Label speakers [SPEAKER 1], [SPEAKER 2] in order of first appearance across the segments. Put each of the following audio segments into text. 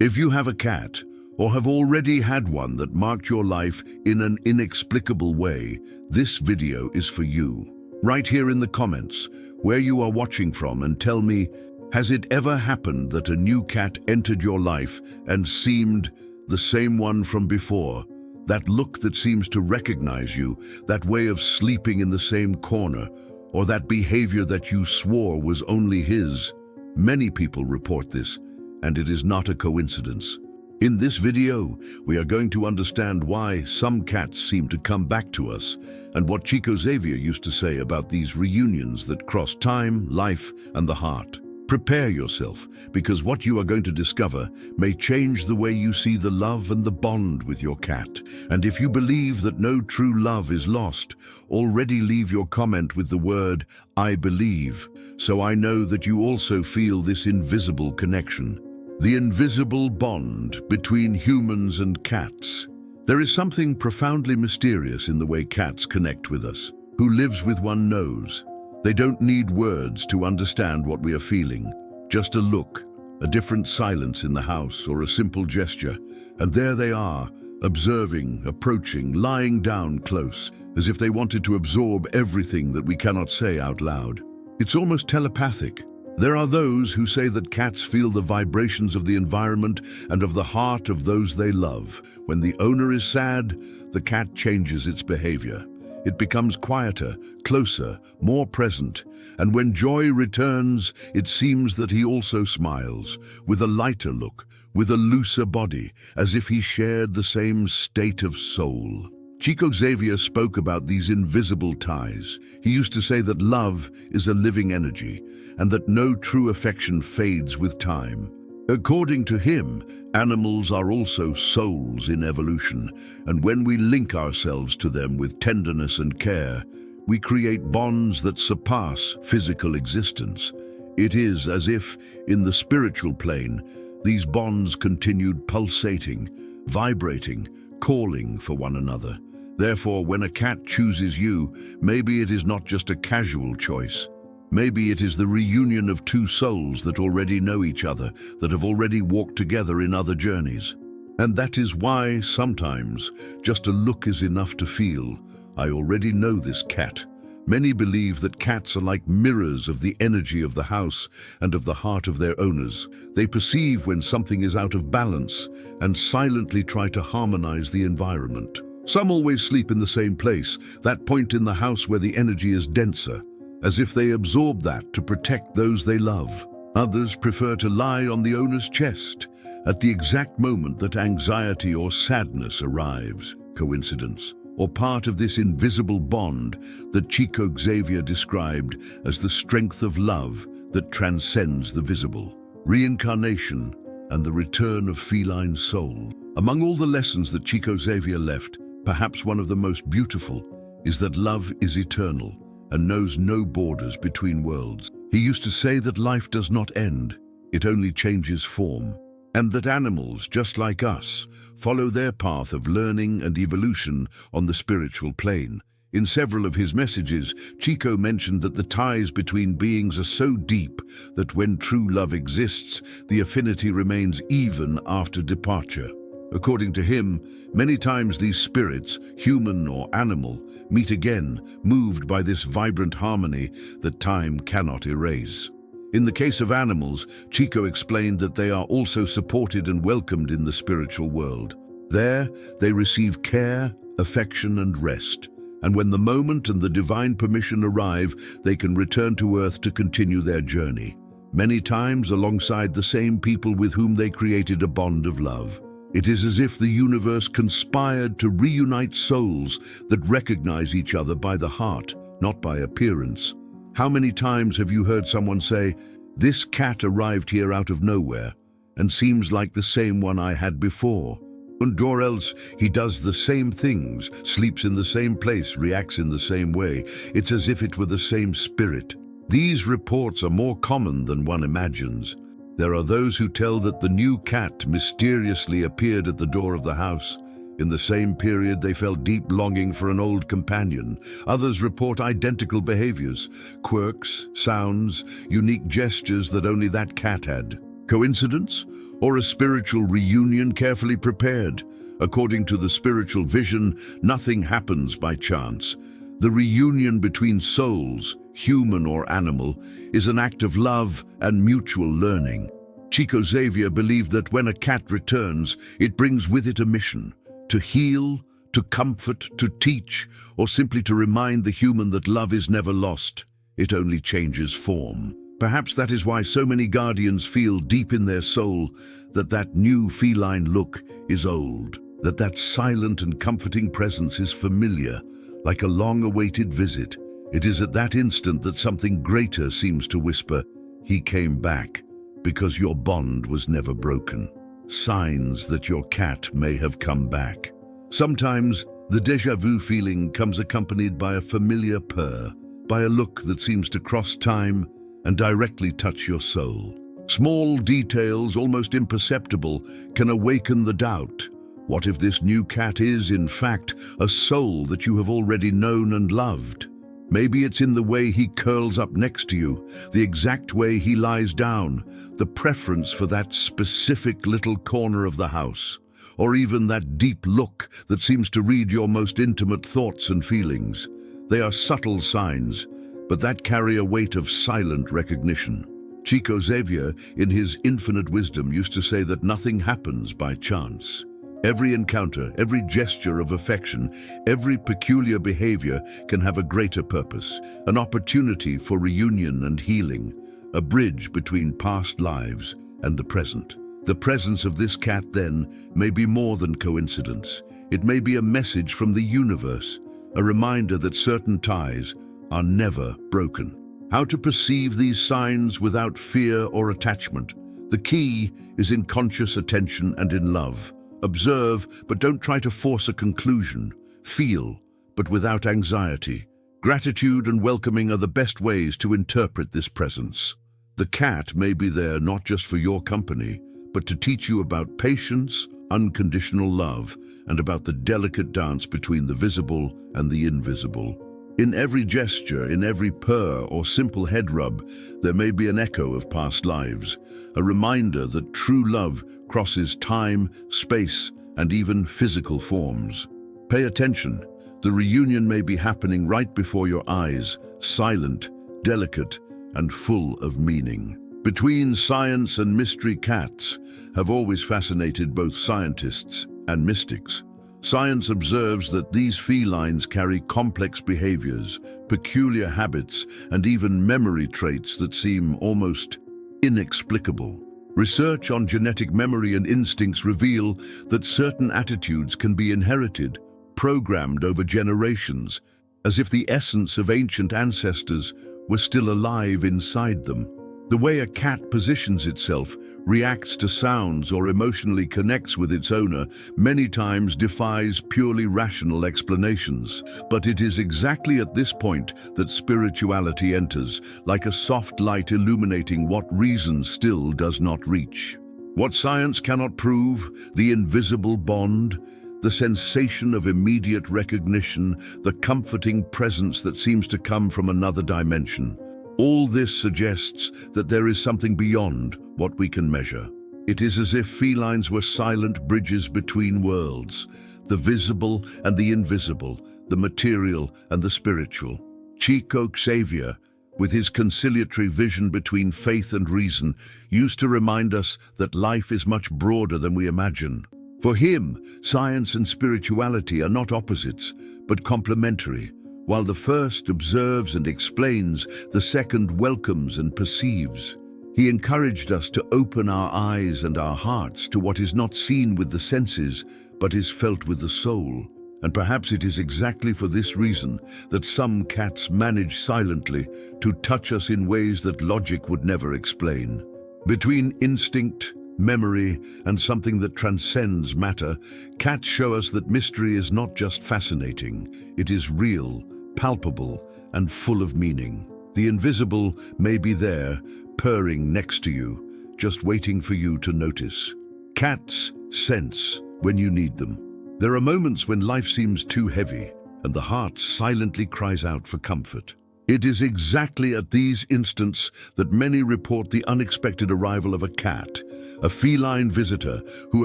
[SPEAKER 1] If you have a cat, or have already had one that marked your life in an inexplicable way, this video is for you. Write here in the comments where you are watching from and tell me, has it ever happened that a new cat entered your life and seemed the same one from before? That look that seems to recognize you, that way of sleeping in the same corner, or that behavior that you swore was only his. Many people report this, and it is not a coincidence. In this video, we are going to understand why some cats seem to come back to us and what Chico Xavier used to say about these reunions that cross time, life, and the heart. Prepare yourself, because what you are going to discover may change the way you see the love and the bond with your cat. And if you believe that no true love is lost, already leave your comment with the word, "I believe," so I know that you also feel this invisible connection. The invisible bond between humans and cats. There is something profoundly mysterious in the way cats connect with us. Who lives with one knows. They don't need words to understand what we are feeling. Just a look, a different silence in the house, or a simple gesture, and there they are, observing, approaching, lying down close, as if they wanted to absorb everything that we cannot say out loud. It's almost telepathic. There are those who say that cats feel the vibrations of the environment and of the heart of those they love. When the owner is sad, the cat changes its behavior. It becomes quieter, closer, more present, and when joy returns, it seems that he also smiles, with a lighter look, with a looser body, as if he shared the same state of soul. Chico Xavier spoke about these invisible ties. He used to say that love is a living energy, and that no true affection fades with time. According to him, animals are also souls in evolution, and when we link ourselves to them with tenderness and care, we create bonds that surpass physical existence. It is as if, in the spiritual plane, these bonds continued pulsating, vibrating, calling for one another. Therefore, when a cat chooses you, maybe it is not just a casual choice. Maybe it is the reunion of two souls that already know each other, that have already walked together in other journeys. And that is why, sometimes, just a look is enough to feel, I already know this cat. Many believe that cats are like mirrors of the energy of the house and of the heart of their owners. They perceive when something is out of balance and silently try to harmonize the environment. Some always sleep in the same place, that point in the house where the energy is denser, as if they absorb that to protect those they love. Others prefer to lie on the owner's chest at the exact moment that anxiety or sadness arrives. Coincidence? Or part of this invisible bond that Chico Xavier described as the strength of love that transcends the visible. Reincarnation and the return of feline soul. Among all the lessons that Chico Xavier left, perhaps one of the most beautiful is that love is eternal and knows no borders between worlds. He used to say that life does not end, it only changes form, and that animals, just like us, follow their path of learning and evolution on the spiritual plane. In several of his messages, Chico mentioned that the ties between beings are so deep that when true love exists, the affinity remains even after departure. According to him, many times these spirits, human or animal, meet again, moved by this vibrant harmony that time cannot erase. In the case of animals, Chico explained that they are also supported and welcomed in the spiritual world. There, they receive care, affection, and rest. And when the moment and the divine permission arrive, they can return to Earth to continue their journey, many times alongside the same people with whom they created a bond of love. It is as if the universe conspired to reunite souls that recognize each other by the heart, not by appearance. How many times have you heard someone say, "This cat arrived here out of nowhere and seems like the same one I had before"? Or else, he does the same things, sleeps in the same place, reacts in the same way. It's as if it were the same spirit. These reports are more common than one imagines. There are those who tell that the new cat mysteriously appeared at the door of the house. In the same period, they felt deep longing for an old companion. Others report identical behaviors, quirks, sounds, unique gestures that only that cat had. Coincidence? or a spiritual reunion carefully prepared. According to the spiritual vision, nothing happens by chance. The reunion between souls, human or animal, is an act of love and mutual learning. Chico Xavier believed that when a cat returns, it brings with it a mission: to heal, to comfort, to teach, or simply to remind the human that love is never lost. It only changes form. Perhaps that is why so many guardians feel deep in their soul that that new feline look is old, that silent and comforting presence is familiar, like a long-awaited visit. It is at that instant that something greater seems to whisper, "He came back, because your bond was never broken." Signs that your cat may have come back. Sometimes the déjà vu feeling comes accompanied by a familiar purr, by a look that seems to cross time and directly touch your soul. Small details, almost imperceptible, can awaken the doubt. What if this new cat is, in fact, a soul that you have already known and loved? Maybe it's in the way he curls up next to you, the exact way he lies down, the preference for that specific little corner of the house, or even that deep look that seems to read your most intimate thoughts and feelings. They are subtle signs, but that carry a weight of silent recognition. Chico Xavier, in his infinite wisdom, used to say that nothing happens by chance. Every encounter, every gesture of affection, every peculiar behavior can have a greater purpose, an opportunity for reunion and healing, a bridge between past lives and the present. The presence of this cat, then, may be more than coincidence. It may be a message from the universe, a reminder that certain ties are never broken. How to perceive these signs without fear or attachment? The key is in conscious attention and in love. Observe, but don't try to force a conclusion. Feel, but without anxiety. Gratitude and welcoming are the best ways to interpret this presence. The cat may be there not just for your company, but to teach you about patience, unconditional love, and about the delicate dance between the visible and the invisible. In every gesture, in every purr or simple head rub, there may be an echo of past lives, a reminder that true love crosses time, space, and even physical forms. Pay attention. The reunion may be happening right before your eyes, silent, delicate, and full of meaning. Between science and mystery, cats have always fascinated both scientists and mystics. Science observes that these felines carry complex behaviors, peculiar habits, and even memory traits that seem almost inexplicable. Research on genetic memory and instincts reveal that certain attitudes can be inherited, programmed over generations, as if the essence of ancient ancestors were still alive inside them. The way a cat positions itself, reacts to sounds, or emotionally connects with its owner many times defies purely rational explanations. But it is exactly at this point that spirituality enters, like a soft light illuminating what reason still does not reach. What science cannot prove, the invisible bond, the sensation of immediate recognition, the comforting presence that seems to come from another dimension. All this suggests that there is something beyond what we can measure. It is as if felines were silent bridges between worlds, the visible and the invisible, the material and the spiritual. Chico Xavier, with his conciliatory vision between faith and reason, used to remind us that life is much broader than we imagine. For him, science and spirituality are not opposites, but complementary. While the first observes and explains, the second welcomes and perceives. He encouraged us to open our eyes and our hearts to what is not seen with the senses, but is felt with the soul. And perhaps it is exactly for this reason that some cats manage silently to touch us in ways that logic would never explain. Between instinct, memory, and something that transcends matter, cats show us that mystery is not just fascinating, it is real, palpable, and full of meaning. The invisible may be there, purring next to you, just waiting for you to notice. Cats sense when you need them. There are moments when life seems too heavy, and the heart silently cries out for comfort. It is exactly at these instants that many report the unexpected arrival of a cat, a feline visitor who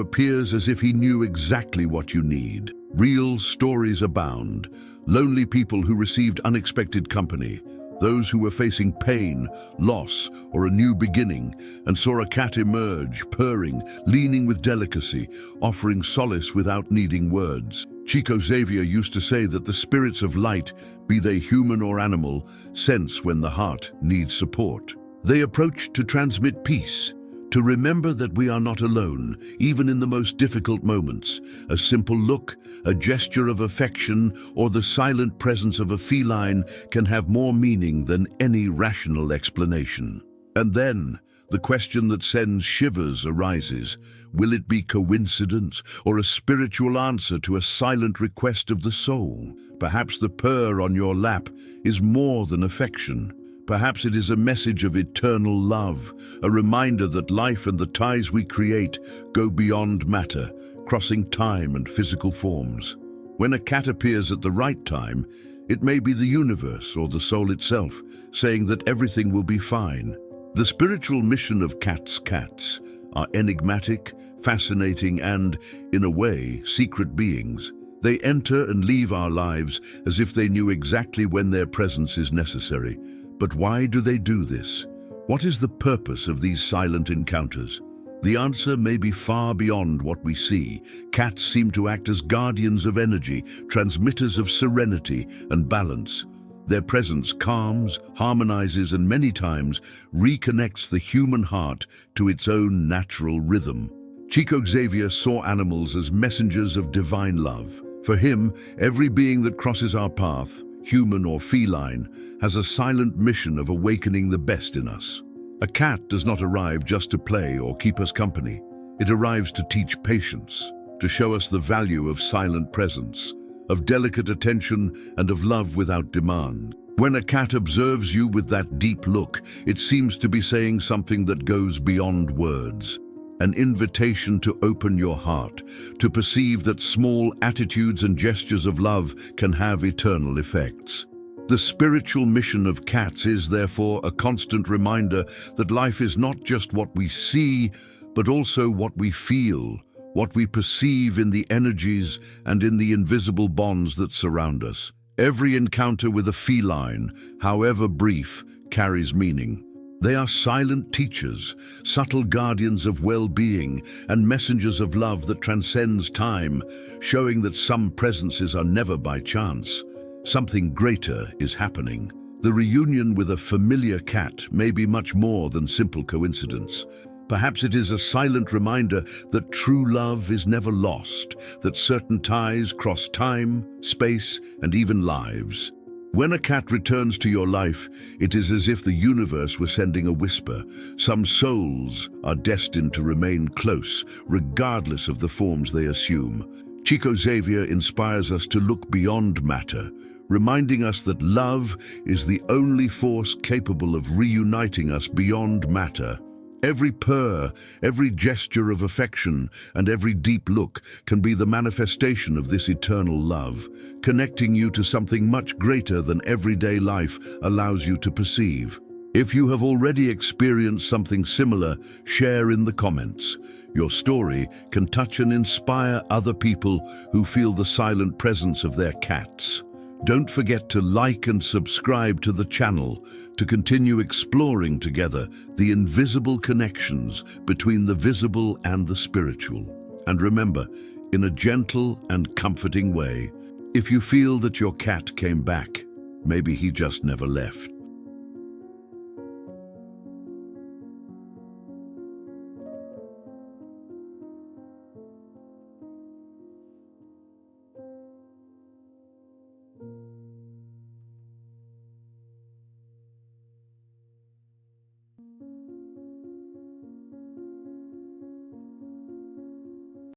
[SPEAKER 1] appears as if he knew exactly what you need. Real stories abound. Lonely people who received unexpected company, those who were facing pain, loss, or a new beginning, and saw a cat emerge, purring, leaning with delicacy, offering solace without needing words. Chico Xavier used to say that the spirits of light, be they human or animal, sense when the heart needs support. They approach to transmit peace, to remember that we are not alone, even in the most difficult moments. A simple look, a gesture of affection, or the silent presence of a feline can have more meaning than any rational explanation. And then, the question that sends shivers arises. Will it be coincidence or a spiritual answer to a silent request of the soul? Perhaps the purr on your lap is more than affection. Perhaps it is a message of eternal love, a reminder that life and the ties we create go beyond matter, crossing time and physical forms. When a cat appears at the right time, it may be the universe or the soul itself, saying that everything will be fine. The spiritual mission of cats are enigmatic, fascinating, and, in a way, secret beings. They enter and leave our lives as if they knew exactly when their presence is necessary. But why do they do this? What is the purpose of these silent encounters? The answer may be far beyond what we see. Cats seem to act as guardians of energy, transmitters of serenity and balance. Their presence calms, harmonizes, and many times reconnects the human heart to its own natural rhythm. Chico Xavier saw animals as messengers of divine love. For him, every being that crosses our path, human or feline, has a silent mission of awakening the best in us. A cat does not arrive just to play or keep us company. It arrives to teach patience, to show us the value of silent presence, of delicate attention, and of love without demand. When a cat observes you with that deep look, it seems to be saying something that goes beyond words. An invitation to open your heart, to perceive that small attitudes and gestures of love can have eternal effects. The spiritual mission of cats is therefore a constant reminder that life is not just what we see, but also what we feel, what we perceive in the energies and in the invisible bonds that surround us. Every encounter with a feline, however brief, carries meaning. They are silent teachers, subtle guardians of well-being, and messengers of love that transcends time, showing that some presences are never by chance. Something greater is happening. The reunion with a familiar cat may be much more than simple coincidence. Perhaps it is a silent reminder that true love is never lost, that certain ties cross time, space, and even lives. When a cat returns to your life, it is as if the universe were sending a whisper. Some souls are destined to remain close, regardless of the forms they assume. Chico Xavier inspires us to look beyond matter, reminding us that love is the only force capable of reuniting us beyond matter. Every purr, every gesture of affection, and every deep look can be the manifestation of this eternal love, connecting you to something much greater than everyday life allows you to perceive. If you have already experienced something similar, share in the comments. Your story can touch and inspire other people who feel the silent presence of their cats. Don't forget to like and subscribe to the channel to continue exploring together the invisible connections between the visible and the spiritual. And remember, in a gentle and comforting way, if you feel that your cat came back, maybe he just never left.